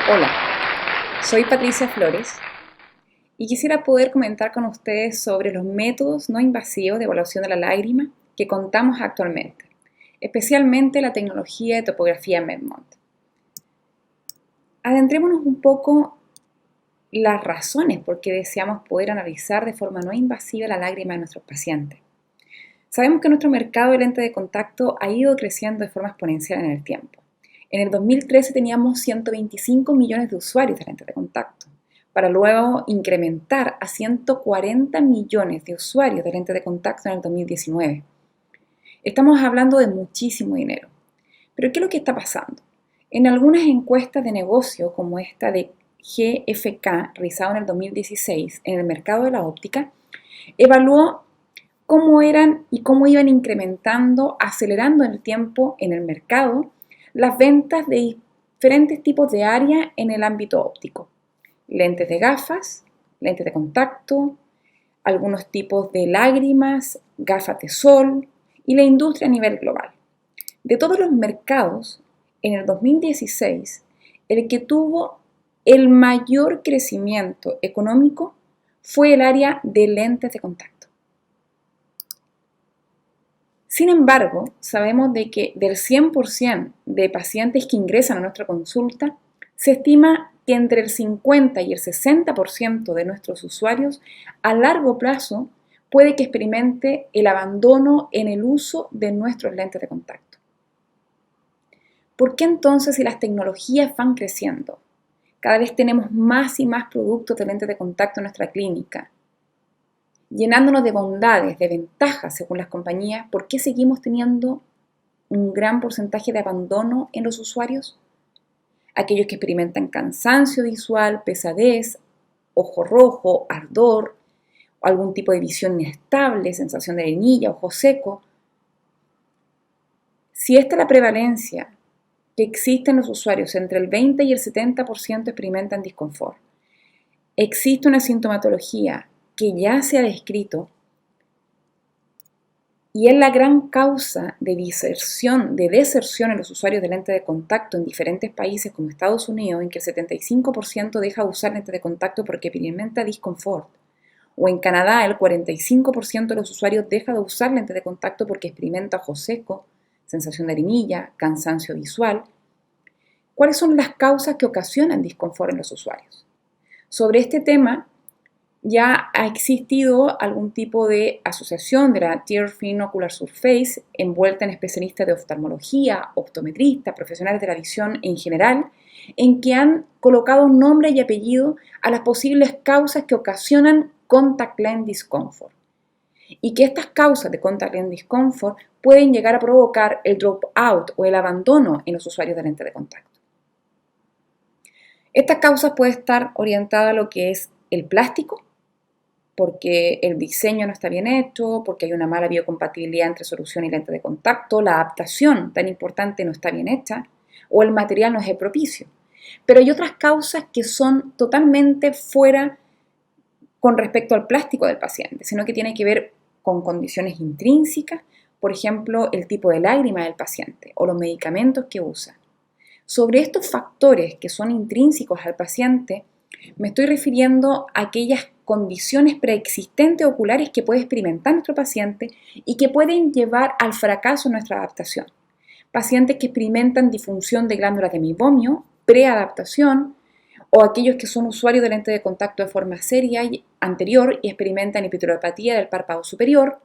Hola, soy Patricia Flores y quisiera poder comentar con ustedes sobre los métodos no invasivos de evaluación de la lágrima que contamos actualmente, especialmente la tecnología de topografía Medmont. Adentrémonos un poco las razones por qué deseamos poder analizar de forma no invasiva la lágrima de nuestros pacientes. Sabemos que nuestro mercado de lentes de contacto ha ido creciendo de forma exponencial en el tiempo. En el 2013 teníamos 125 millones de usuarios de lentes de contacto, para luego incrementar a 140 millones de usuarios de lentes de contacto en el 2019. Estamos hablando de muchísimo dinero. Pero ¿qué es lo que está pasando? En algunas encuestas de negocio, como esta de GFK, realizada en el 2016 en el mercado de la óptica, evaluó cómo eran y cómo iban incrementando, acelerando en el tiempo en el mercado las ventas de diferentes tipos de área en el ámbito óptico. Lentes de gafas, lentes de contacto, algunos tipos de lágrimas, gafas de sol y la industria a nivel global. De todos los mercados, en el 2016, el que tuvo el mayor crecimiento económico fue el área de lentes de contacto. Sin embargo, sabemos de que del 100% de pacientes que ingresan a nuestra consulta, se estima que entre el 50 y el 60% de nuestros usuarios a largo plazo puede que experimente el abandono en el uso de nuestros lentes de contacto. ¿Por qué entonces, si las tecnologías van creciendo, cada vez tenemos más y más productos de lentes de contacto en nuestra clínica, llenándonos de bondades, de ventajas según las compañías, ¿por qué seguimos teniendo un gran porcentaje de abandono en los usuarios? Aquellos que experimentan cansancio visual, pesadez, ojo rojo, ardor, o algún tipo de visión inestable, sensación de arenilla, ojo seco. Si esta es la prevalencia que existe en los usuarios, entre el 20 y el 70% experimentan disconfort. Existe una sintomatología que ya se ha descrito y es la gran causa de deserción en los usuarios de lentes de contacto en diferentes países como Estados Unidos, en que el 75% deja de usar lentes de contacto porque experimenta disconfort. O en Canadá, el 45% de los usuarios deja de usar lentes de contacto porque experimenta ojo seco, sensación de arenilla, cansancio visual. ¿Cuáles son las causas que ocasionan disconfort en los usuarios? Sobre este tema, ya ha existido algún tipo de asociación de la Tear Film Ocular Surface envuelta en especialistas de oftalmología, optometristas, profesionales de la visión en general, en que han colocado nombre y apellido a las posibles causas que ocasionan contact lens discomfort. Y que estas causas de contact lens discomfort pueden llegar a provocar el dropout o el abandono en los usuarios de lente de contacto. Estas causas pueden estar orientadas a lo que es el plástico, porque el diseño no está bien hecho, porque hay una mala biocompatibilidad entre solución y lente de contacto, la adaptación tan importante no está bien hecha, o el material no es el propicio. Pero hay otras causas que son totalmente fuera con respecto al plástico del paciente, sino que tiene que ver con condiciones intrínsecas, por ejemplo, el tipo de lágrima del paciente o los medicamentos que usa. Sobre estos factores que son intrínsecos al paciente, me estoy refiriendo a aquellas condiciones preexistentes oculares que puede experimentar nuestro paciente y que pueden llevar al fracaso en nuestra adaptación. Pacientes que experimentan disfunción de glándulas de meiomio, preadaptación, o aquellos que son usuarios de lente de contacto de forma seria y anterior y experimentan epitrolopatía del párpado superior,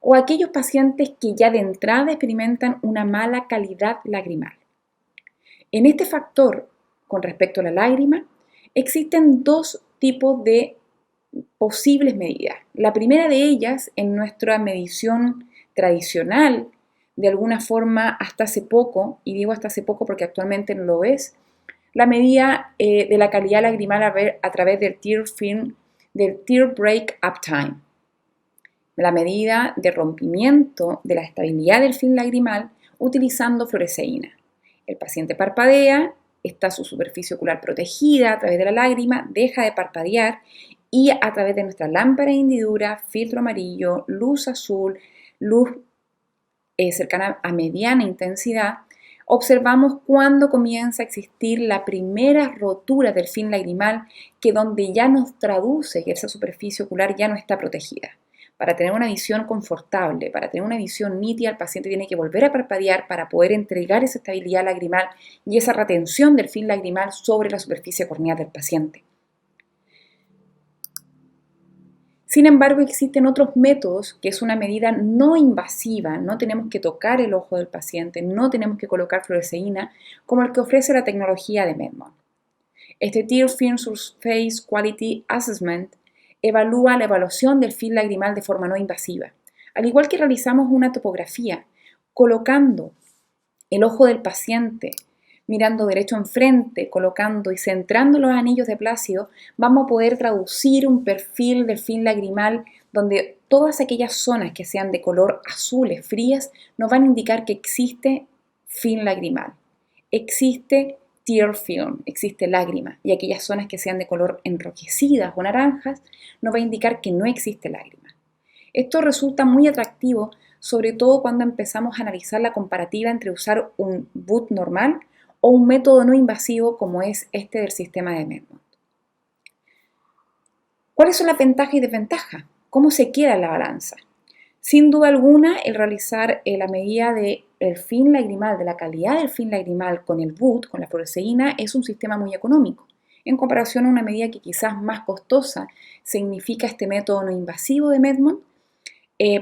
o aquellos pacientes que ya de entrada experimentan una mala calidad lagrimal. En este factor, con respecto a la lágrima, existen dos tipos de posibles medidas. La primera de ellas, en nuestra medición tradicional, de alguna forma hasta hace poco, y digo hasta hace poco porque actualmente no lo es, la medida de la calidad lagrimal a través del tear film, del tear break up time. La medida de rompimiento de la estabilidad del film lagrimal utilizando fluoresceína. El paciente parpadea, está su superficie ocular protegida a través de la lágrima, deja de parpadear y a través de nuestra lámpara de hendidura, filtro amarillo, luz azul, luz cercana a mediana intensidad, Observamos cuando comienza a existir la primera rotura del fin lagrimal, que donde ya nos traduce que esa superficie ocular ya no está protegida. Para tener una visión confortable, para tener una visión nítida, el paciente tiene que volver a parpadear para poder entregar esa estabilidad lagrimal y esa retención del fin lagrimal sobre la superficie corneal del paciente. Sin embargo, existen otros métodos que es una medida no invasiva, no tenemos que tocar el ojo del paciente, no tenemos que colocar fluoresceína, como el que ofrece la tecnología de Medmont. Este Tear Film Surface Quality Assessment evalúa la evaluación del film lagrimal de forma no invasiva, al igual que realizamos una topografía, colocando el ojo del paciente mirando derecho enfrente, colocando y centrando los anillos de Plácido, vamos a poder traducir un perfil del film lagrimal donde todas aquellas zonas que sean de color azules, frías, nos van a indicar que existe film lagrimal. Existe tear film, existe lágrima, y aquellas zonas que sean de color enrojecidas o naranjas, nos va a indicar que no existe lágrima. Esto resulta muy atractivo, sobre todo cuando empezamos a analizar la comparativa entre usar un boot normal o un método no invasivo como es este del sistema de Medmont. ¿Cuáles son las ventajas y desventajas? ¿Cómo se queda en la balanza? Sin duda alguna, el realizar la medida del film lagrimal, de la calidad del film lagrimal con el boot, con la fluoresceína, es un sistema muy económico. En comparación a una medida que quizás más costosa significa este método no invasivo de Medmont,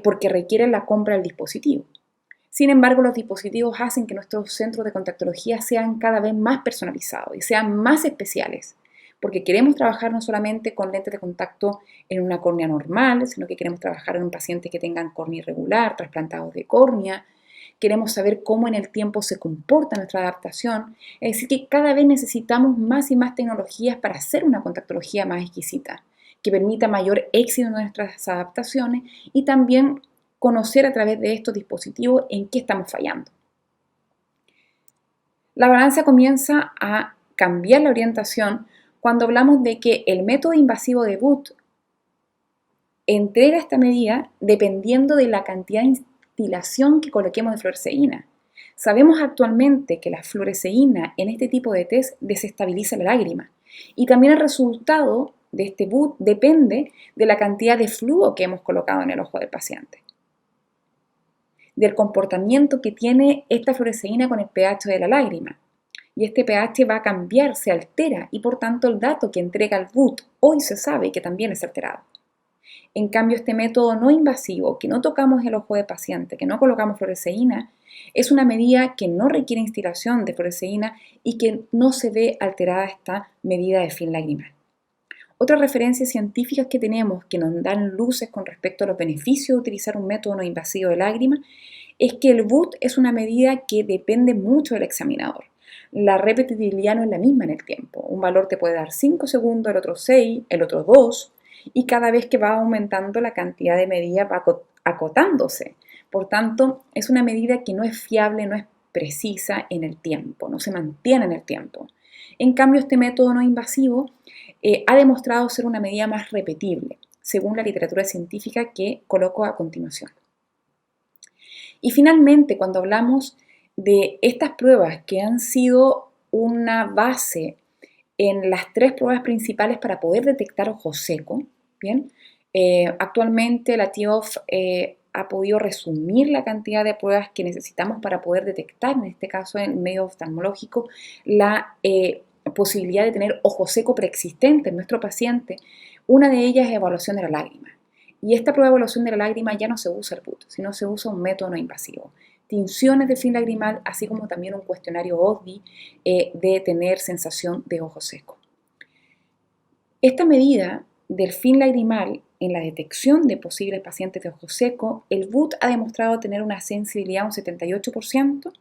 porque requiere la compra del dispositivo. Sin embargo, los dispositivos hacen que nuestros centros de contactología sean cada vez más personalizados y sean más especiales, porque queremos trabajar no solamente con lentes de contacto en una córnea normal, sino que queremos trabajar en un paciente que tengan córnea irregular, trasplantados de córnea. Queremos saber cómo en el tiempo se comporta nuestra adaptación. Es decir, que cada vez necesitamos más y más tecnologías para hacer una contactología más exquisita, que permita mayor éxito en nuestras adaptaciones y también conocer a través de estos dispositivos en qué estamos fallando. La balanza comienza a cambiar la orientación cuando hablamos de que el método invasivo de boot entrega esta medida dependiendo de la cantidad de instilación que coloquemos de fluoresceína. Sabemos actualmente que la fluoresceína en este tipo de test desestabiliza la lágrima y también el resultado de este boot depende de la cantidad de flujo que hemos colocado en el ojo del paciente, del comportamiento que tiene esta fluoresceína con el pH de la lágrima. Y este pH va a cambiar, se altera, y por tanto el dato que entrega el boot hoy se sabe que también es alterado. En cambio, este método no invasivo, que no tocamos el ojo del paciente, que no colocamos fluoresceína, es una medida que no requiere instilación de fluoresceína y que no se ve alterada esta medida de film lagrimal. Otras referencias científicas que tenemos que nos dan luces con respecto a los beneficios de utilizar un método no invasivo de lágrima es que el boot es una medida que depende mucho del examinador. La repetibilidad no es la misma en el tiempo. Un valor te puede dar 5 segundos, el otro 6, el otro 2, y cada vez que va aumentando la cantidad de medida va acotándose. Por tanto, es una medida que no es fiable, no es precisa en el tiempo, no se mantiene en el tiempo. En cambio, este método no invasivo ha demostrado ser una medida más repetible, según la literatura científica que coloco a continuación. Y finalmente, cuando hablamos de estas pruebas que han sido una base en las 3 pruebas principales para poder detectar ojo seco, ¿bien? Actualmente la TIOF ha podido resumir la cantidad de pruebas que necesitamos para poder detectar, en este caso en medio oftalmológico, la posibilidad de tener ojo seco preexistente en nuestro paciente. Una de ellas es evaluación de la lágrima. Y esta prueba de evaluación de la lágrima ya no se usa el boot, sino se usa un método no invasivo. Tinciones de film lagrimal, así como también un cuestionario OSDI de tener sensación de ojo seco. Esta medida del film lagrimal en la detección de posibles pacientes de ojo seco, el boot ha demostrado tener una sensibilidad de un 78%,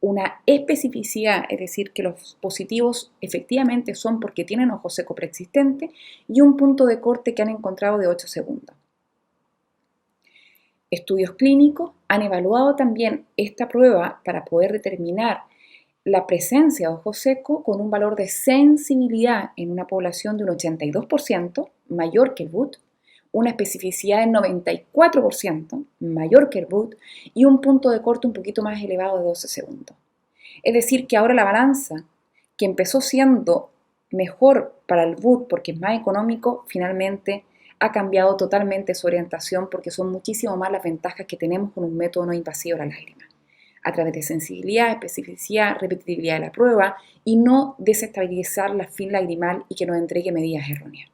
una especificidad, es decir, que los positivos efectivamente son porque tienen ojo seco preexistente, y un punto de corte que han encontrado de 8 segundos. Estudios clínicos han evaluado también esta prueba para poder determinar la presencia de ojo seco con un valor de sensibilidad en una población de un 82%, mayor que el boot, una especificidad del 94%, mayor que el boot, y un punto de corte un poquito más elevado de 12 segundos. Es decir, que ahora la balanza, que empezó siendo mejor para el BUD porque es más económico, finalmente ha cambiado totalmente su orientación porque son muchísimo más las ventajas que tenemos con un método no invasivo de la lágrima, a través de sensibilidad, especificidad, repetibilidad de la prueba y no desestabilizar la fin lagrimal y que nos entregue medidas erróneas.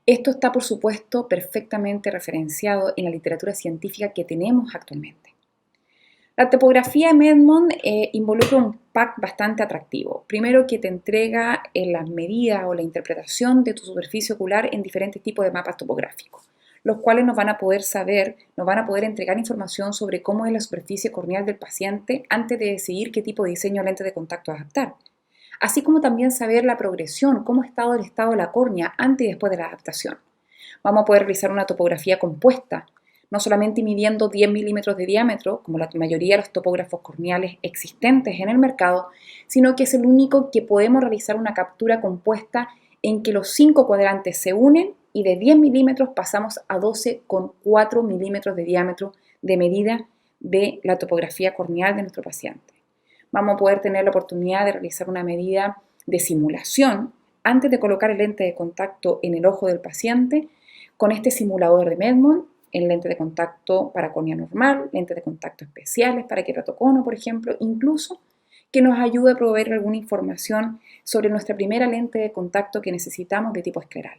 Esto está, por supuesto, perfectamente referenciado en la literatura científica que tenemos actualmente. La topografía de Medmond involucra un pack bastante atractivo. Primero, que te entrega las medidas o la interpretación de tu superficie ocular en diferentes tipos de mapas topográficos, los cuales nos van a poder entregar información sobre cómo es la superficie corneal del paciente antes de decidir qué tipo de diseño de lente de contacto adaptar. Así como también saber la progresión, cómo ha estado el estado de la córnea antes y después de la adaptación. Vamos a poder realizar una topografía compuesta, no solamente midiendo 10 milímetros de diámetro, como la mayoría de los topógrafos corneales existentes en el mercado, sino que es el único que podemos realizar una captura compuesta en que los 5 cuadrantes se unen y de 10 milímetros pasamos a 12,4 milímetros de diámetro de medida de la topografía corneal de nuestro paciente. Vamos a poder tener la oportunidad de realizar una medida de simulación antes de colocar el lente de contacto en el ojo del paciente con este simulador de Medmond, en lente de contacto para córnea normal, lentes de contacto especiales para queratocono, por ejemplo, incluso que nos ayude a proveer alguna información sobre nuestra primera lente de contacto que necesitamos de tipo escleral.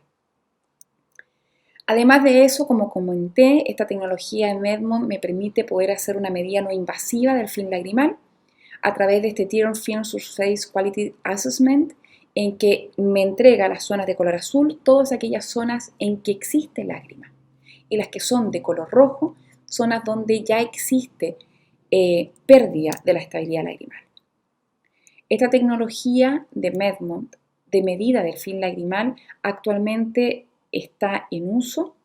Además de eso, como comenté, esta tecnología de Medmond me permite poder hacer una medida no invasiva del film lagrimal a través de este Tear Film Surface Quality Assessment, en que me entrega las zonas de color azul, todas aquellas zonas en que existe lágrima, y las que son de color rojo, zonas donde ya existe pérdida de la estabilidad lagrimal. Esta tecnología de Medmond, de medida del film lagrimal, actualmente está en uso.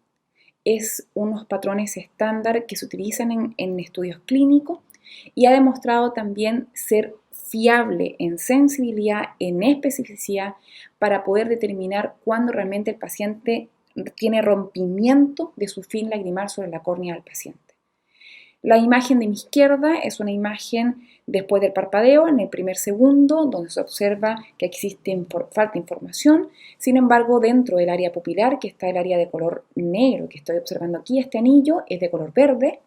Es unos patrones estándar que se utilizan en estudios clínicos y ha demostrado también ser fiable en sensibilidad, en especificidad, para poder determinar cuándo realmente el paciente tiene rompimiento de su film lagrimal sobre la córnea del paciente. La imagen de mi izquierda es una imagen después del parpadeo, en el primer segundo, donde se observa que existe falta de información. Sin embargo, dentro del área pupilar, que está el área de color negro que estoy observando aquí, este anillo es de color verde.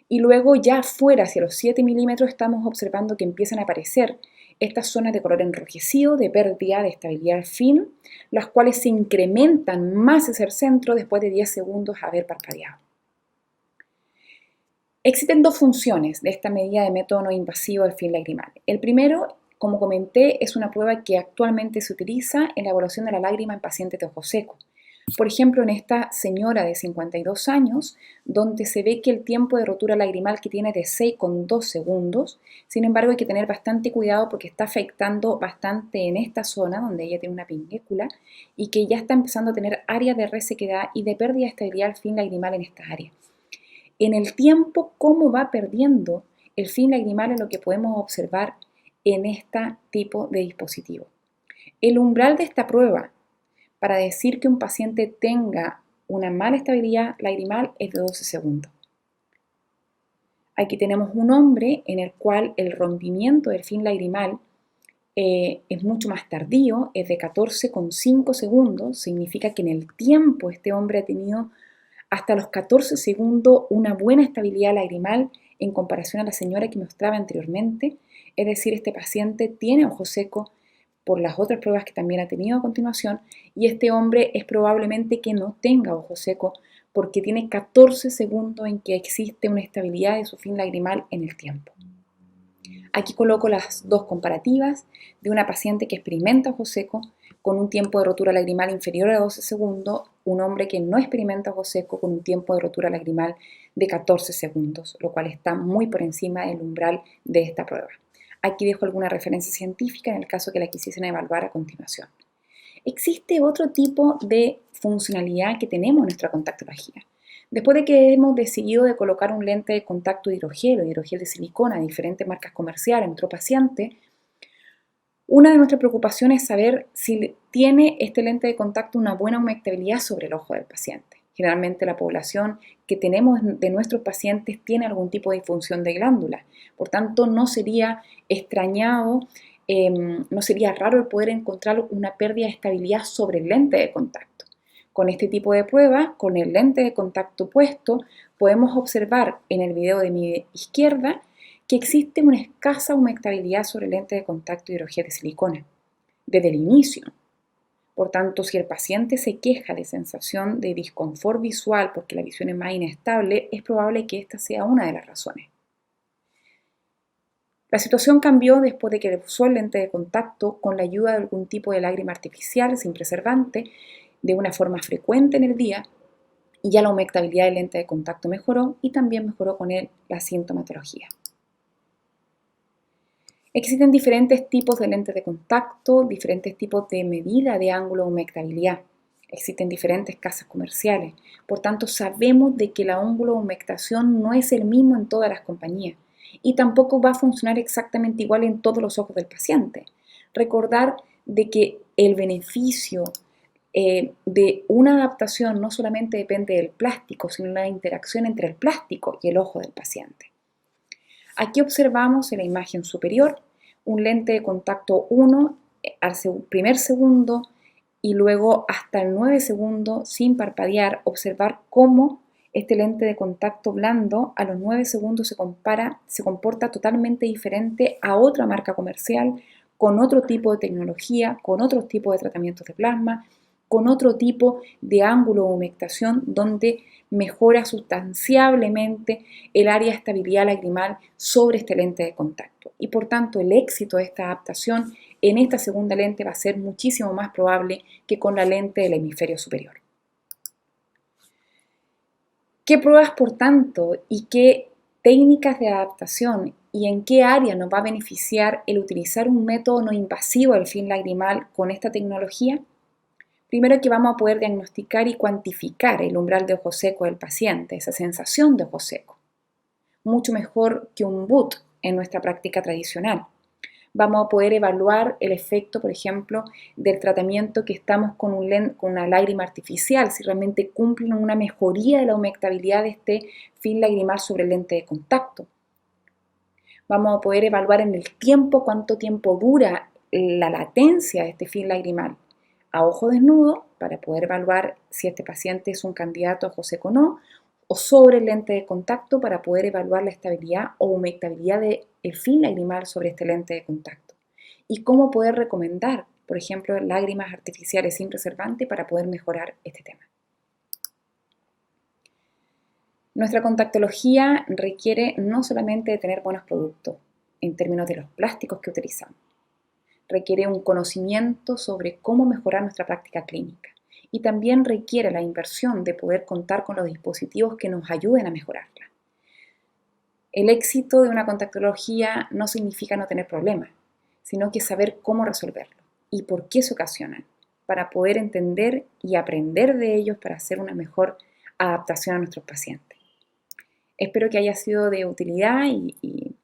Y luego ya fuera, hacia los 7 milímetros, estamos observando que empiezan a aparecer estas zonas de color enrojecido, de pérdida de estabilidad del film, las cuales se incrementan más hacia el centro después de 10 segundos de haber parpadeado. Existen dos funciones de esta medida de método no invasivo del film lagrimal. El primero, como comenté, es una prueba que actualmente se utiliza en la evaluación de la lágrima en pacientes de ojo seco. Por ejemplo, en esta señora de 52 años, donde se ve que el tiempo de rotura lagrimal que tiene es de 6,2 segundos. Sin embargo, hay que tener bastante cuidado porque está afectando bastante en esta zona donde ella tiene una piñécula y que ya está empezando a tener áreas de resequedad y de pérdida de estabilidad del film lagrimal en esta área. En el tiempo, cómo va perdiendo el film lagrimal es lo que podemos observar en este tipo de dispositivo. El umbral de esta prueba para decir que un paciente tenga una mala estabilidad lagrimal es de 12 segundos. Aquí tenemos un hombre en el cual el rompimiento del film lagrimal es mucho más tardío, es de 14,5 segundos, significa que en el tiempo este hombre ha tenido hasta los 14 segundos una buena estabilidad lagrimal en comparación a la señora que mostraba anteriormente, es decir, este paciente tiene ojo seco por las otras pruebas que también ha tenido a continuación, y este hombre es probablemente que no tenga ojo seco porque tiene 14 segundos en que existe una estabilidad de su film lagrimal en el tiempo. Aquí coloco las dos comparativas de una paciente que experimenta ojo seco con un tiempo de rotura lagrimal inferior a 12 segundos, un hombre que no experimenta ojo seco con un tiempo de rotura lagrimal de 14 segundos, lo cual está muy por encima del umbral de esta prueba. Aquí dejo alguna referencia científica en el caso que la quisiesen evaluar a continuación. Existe otro tipo de funcionalidad que tenemos en nuestra contactología. Después de que hemos decidido de colocar un lente de contacto de hidrogel o hidrogel de silicona de diferentes marcas comerciales en nuestro paciente, una de nuestras preocupaciones es saber si tiene este lente de contacto una buena humectabilidad sobre el ojo del paciente. Generalmente la población que tenemos de nuestros pacientes tiene algún tipo de disfunción de glándula. Por tanto, no sería extrañado, no sería raro el poder encontrar una pérdida de estabilidad sobre el lente de contacto. Con este tipo de prueba, con el lente de contacto puesto, podemos observar en el video de mi izquierda que existe una escasa humectabilidad sobre el lente de contacto hidrogel de silicona desde el inicio. Por tanto, si el paciente se queja de sensación de disconfort visual porque la visión es más inestable, es probable que esta sea una de las razones. La situación cambió después de que usó el lente de contacto con la ayuda de algún tipo de lágrima artificial sin preservante de una forma frecuente en el día, y ya la humectabilidad del lente de contacto mejoró y también mejoró con él la sintomatología. Existen diferentes tipos de lentes de contacto, diferentes tipos de medida de ángulo de humectabilidad. Existen diferentes casas comerciales. Por tanto, sabemos de que el ángulo de humectación no es el mismo en todas las compañías y tampoco va a funcionar exactamente igual en todos los ojos del paciente. Recordar de que el beneficio de una adaptación no solamente depende del plástico, sino de la interacción entre el plástico y el ojo del paciente. Aquí observamos en la imagen superior un lente de contacto 1 al primer segundo y luego hasta el 9 segundos sin parpadear, observar cómo este lente de contacto blando a los 9 segundos se comporta totalmente diferente a otra marca comercial, con otro tipo de tecnología, con otro tipo de tratamientos de plasma, con otro tipo de ángulo de humectación donde mejora sustancialmente el área de estabilidad lagrimal sobre este lente de contacto. Y por tanto, el éxito de esta adaptación en esta segunda lente va a ser muchísimo más probable que con la lente del hemisferio superior. ¿Qué pruebas, por tanto, y qué técnicas de adaptación y en qué área nos va a beneficiar el utilizar un método no invasivo del film lagrimal con esta tecnología? Primero, que vamos a poder diagnosticar y cuantificar el umbral de ojo seco del paciente, esa sensación de ojo seco, mucho mejor que un BUT en nuestra práctica tradicional. Vamos a poder evaluar el efecto, por ejemplo, del tratamiento que estamos con una lágrima artificial, si realmente cumplen una mejoría de la humectabilidad de este film lagrimal sobre el lente de contacto. Vamos a poder evaluar en el tiempo cuánto tiempo dura la latencia de este film lagrimal a ojo desnudo para poder evaluar si este paciente es un candidato a ojo seco o no, o sobre el lente de contacto para poder evaluar la estabilidad o humectabilidad del film lagrimal sobre este lente de contacto. Y cómo poder recomendar, por ejemplo, lágrimas artificiales sin preservante para poder mejorar este tema. Nuestra contactología requiere no solamente de tener buenos productos en términos de los plásticos que utilizamos, requiere un conocimiento sobre cómo mejorar nuestra práctica clínica y también requiere la inversión de poder contar con los dispositivos que nos ayuden a mejorarla. El éxito de una contactología no significa no tener problemas, sino que saber cómo resolverlo y por qué se ocasionan, para poder entender y aprender de ellos para hacer una mejor adaptación a nuestros pacientes. Espero que haya sido de utilidad y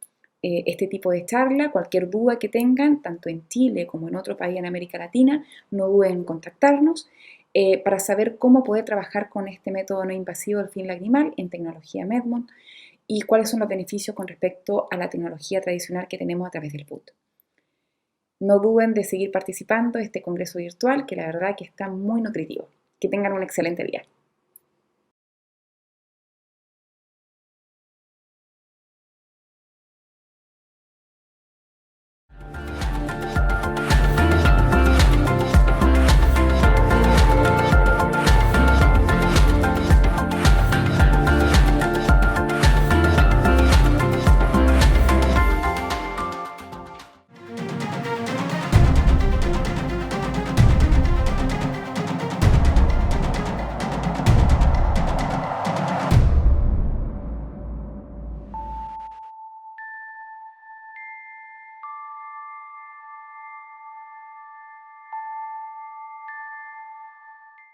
este tipo de charla. Cualquier duda que tengan, tanto en Chile como en otro país en América Latina, no duden en contactarnos para saber cómo poder trabajar con este método no invasivo del film lagrimal en tecnología Medmont y cuáles son los beneficios con respecto a la tecnología tradicional que tenemos a través del BUT. No duden de seguir participando de este congreso virtual, que la verdad que está muy nutritivo. Que tengan un excelente día.